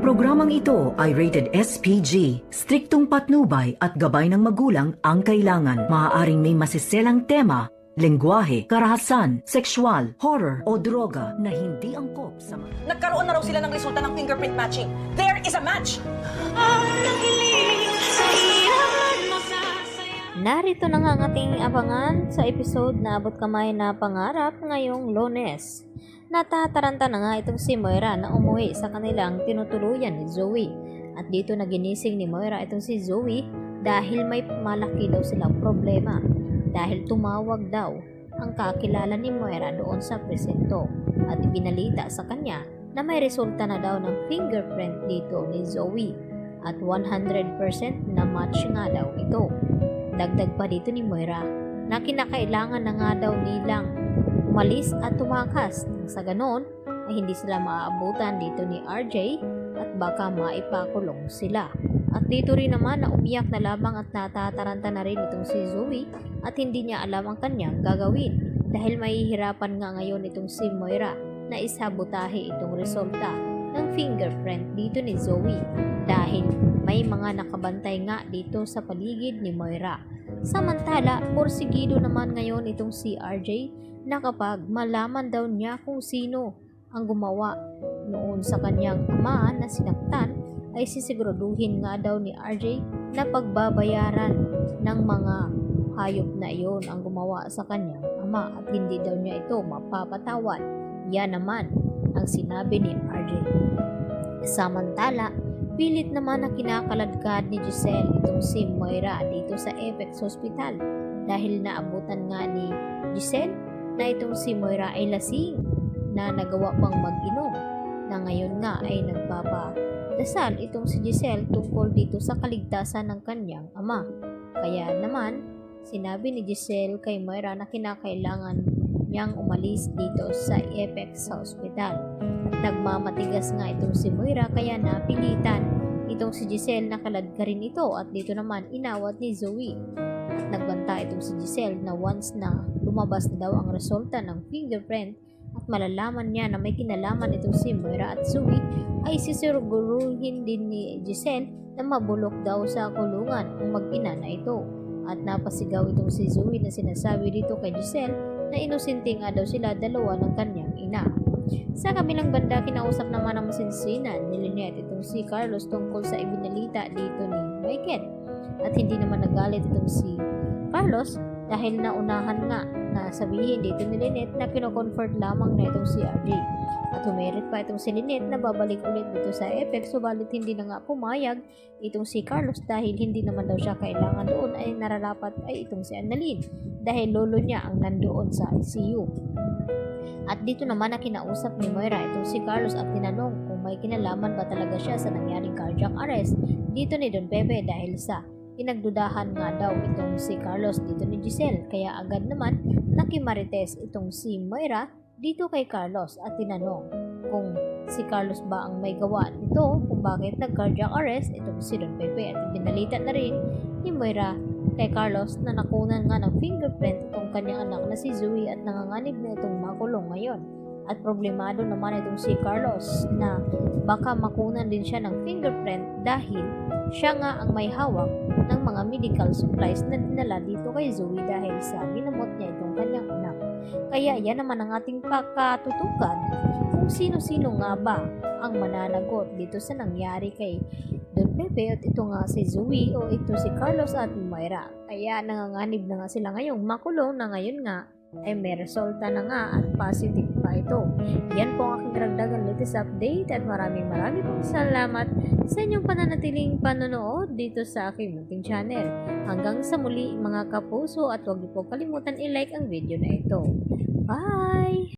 Programang ito ay rated SPG. Striktong patnubay at gabay ng magulang ang kailangan. Maaaring may masiselang tema, lengguwahe, karahasan, sexual, horror o droga na hindi angkop sa Nagkaroon na raw sila ng resulta ng fingerprint matching. There is a match! Narito na nga ang ating abangan sa episode na Abot Kamay na Pangarap ngayong Lunes. Natataranta na nga itong si Moira na umuwi sa kanilang tinutuluyan ni Zoe. At dito na ginising ni Moira itong si Zoe dahil may malaki daw silang problema. Dahil tumawag daw ang kakilala ni Moira doon sa presinto at ibinalita sa kanya na may resulta na daw ng fingerprint dito ni Zoe at 100% na match nga daw ito. Dagdag pa dito ni Moira na kinakailangan na nga daw nilang umalis at tumakas. Sa ganon ay hindi sila maaabutan dito ni RJ at baka maipakulong sila. At dito rin naman na umiyak na lamang at natataranta na rin itong si Zoe at hindi niya alam ang kanyang gagawin dahil mahihirapan nga ngayon itong si Moira na isabotahe itong resulta ng fingerprint dito ni Zoe dahil may mga nakabantay nga dito sa paligid ni Moira. Samantala, porsigido naman ngayon itong si RJ na kapag malaman daw niya kung sino ang gumawa noon sa kanyang ama na sinaktan ay sisiguraduhin nga daw ni RJ na pagbabayaran ng mga hayop na iyon ang gumawa sa kanyang ama at hindi daw niya ito mapapatawad. Yan naman ang sinabi ni RJ. Samantala, pilit naman na kinakaladkad ni Giselle itong si Moira dito sa Apex Hospital dahil naabutan nga ni Giselle na itong si Moira ay lasing na nagawa pang mag-inom na ngayon nga ay nagpapadasal itong si Giselle tungkol dito sa kaligtasan ng kanyang ama. Kaya naman, sinabi ni Giselle kay Moira na kinakailangan niyang umalis dito sa Apex Hospital. At nagmamatigas nga itong si Moira kaya napilitan itong si Giselle na kaladkarin ito at dito naman inawat ni Zoe. At nagbanta itong si Giselle na once na lumabas na daw ang resulta ng fingerprint at malalaman niya na may kinalaman itong si Moira at Zoe ay sisiguruhin din ni Giselle na mabulok daw sa kulungan ang mag-ina na ito. At napasigaw itong si Zoe na sinasabi dito kay Giselle na inosente nga daw sila dalawa ng kanyang ina. Sa kabilang banda, kinausap naman ang masinsinan ni Lynette itong si Carlos tungkol sa ibinalita dito ni Michael. At hindi naman nagalit itong si Carlos dahil naunahan nga na sabihin dito ni Lynette na kino-comfort lamang na itong si RJ. At humerit pa itong si Lynette na babalik ulit dito sa Apex subalit hindi na nga pumayag itong si Carlos dahil hindi naman daw siya kailangan doon ay nararapat ay itong si Annalyn dahil lolo niya ang nandoon sa ICU. At dito naman na kinausap ni Moira itong si Carlos at tinanong kung may kinalaman ba talaga siya sa nangyaring cardiac arrest dito ni Don Pepe dahil sa pinagdudahan nga daw itong si Carlos dito ni Giselle. Kaya agad naman nakimarites itong si Moira dito kay Carlos at tinanong kung si Carlos ba ang may gawa nito kung bakit nag-cardiac arrest itong si Don Pepe. At binalita na rin ni Moira kay Carlos na nakunan nga ng fingerprint itong kanyang anak na si Zoe at nanganganib na itong makulong ngayon. At problemado naman itong si Carlos na baka makunan din siya ng fingerprint dahil siya nga ang may hawak ng mga medical supplies na dinala dito kay Zoe dahil sa ginamot niya itong kanyang anak. Kaya yan naman ang ating pakatutukan kung sino-sino nga ba ang mananagot dito sa nangyari kay Don Pepe at ito nga si Zoe o ito si Carlos at Moira. Kaya nanganganib na nga sila ngayong makulong na ngayon nga ay may resulta na nga at positive pa ito. Yan po ang aking karagdagan latest update at maraming pong salamat sa inyong pananatiling panonood dito sa aking munting channel. Hanggang sa muli mga kapuso at huwag niyo po kalimutan i-like ang video na ito. Bye!